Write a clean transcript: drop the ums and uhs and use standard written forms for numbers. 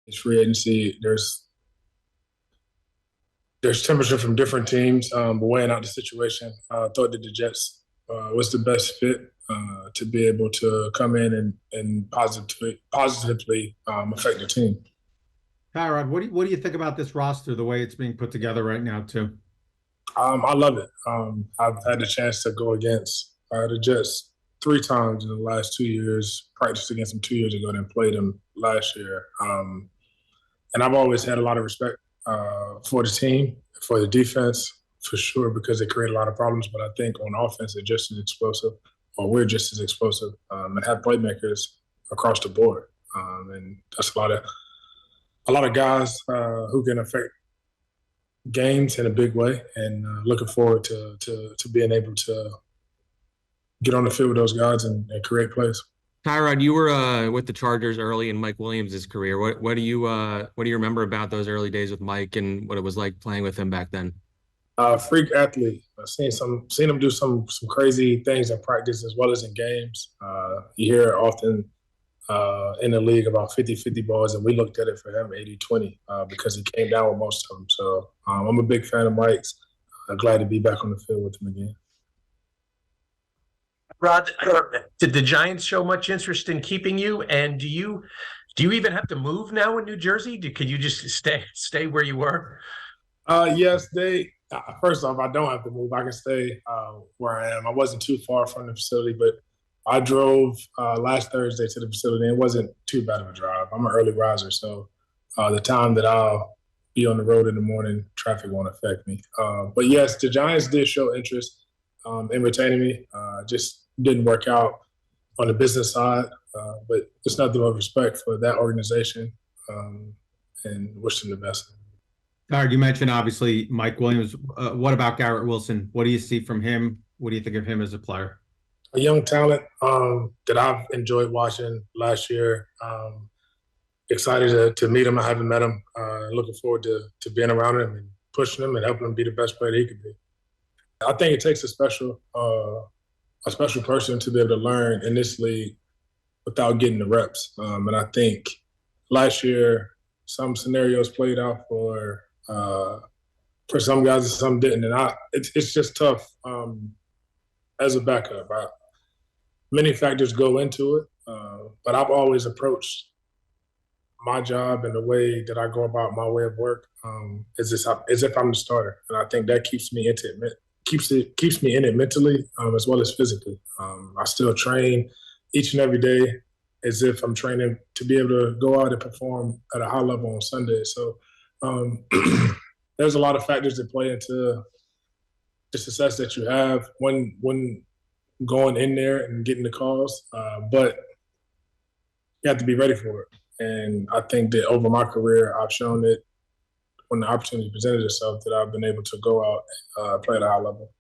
It's free agency. There's temperature from different teams, but weighing out the situation, I thought that the Jets was the best fit to be able to come in and positively affect the team. Tyrod, what do you think about this roster, the way it's being put together right now, too? I love it. I've had the chance to go against the Jets 3 times in the last 2 years, practiced against them 2 years ago, then played them last year. And I've always had a lot of respect for the team, for the defense, for sure, because they create a lot of problems. But I think on offense, they're just as explosive, or we're just as explosive, and have playmakers across the board. And that's a lot of guys who can affect games in a big way. And looking forward to being able to get on the field with those guys and create plays. Tyrod, you were with the Chargers early in Mike Williams' career. What do you remember about those early days with Mike and what it was like playing with him back then? Freak athlete. I've seen him do some crazy things in practice as well as in games. You hear often in the league about 50-50 balls, and we looked at it for him 80-20 because he came down with most of them. So I'm a big fan of Mike's. Glad to be back on the field with him again. Rod, did the Giants show much interest in keeping you? And do you even have to move now in New Jersey? Could you just stay where you were? Yes, they. First off, I don't have to move. I can stay where I am. I wasn't too far from the facility, but I drove last Thursday to the facility. And it wasn't too bad of a drive. I'm an early riser, so the time that I'll be on the road in the morning, traffic won't affect me. But yes, the Giants did show interest in retaining me. Just didn't work out on the business side, but it's nothing but respect for that organization and wish them the best. Tyrod, you mentioned obviously Mike Williams. What about Garrett Wilson? What do you see from him? What do you think of him as a player? A young talent that I've enjoyed watching last year. Excited to meet him. I haven't met him. Looking forward to being around him and pushing him and helping him be the best player that he could be. I think it takes a special person to be able to learn in this league without getting the reps. And I think last year some scenarios played out for some guys and some didn't. And it's just tough as a backup. Many factors go into it, but I've always approached my job and the way that I go about my way of work as if I'm the starter. And I think that keeps me in it mentally as well as physically. I still train each and every day as if I'm training to be able to go out and perform at a high level on Sunday. So there's a lot of factors that play into the success that you have when going in there and getting the calls, but you have to be ready for it. And I think that over my career, I've shown that when the opportunity presented itself that I've been able to go out and play at a high level.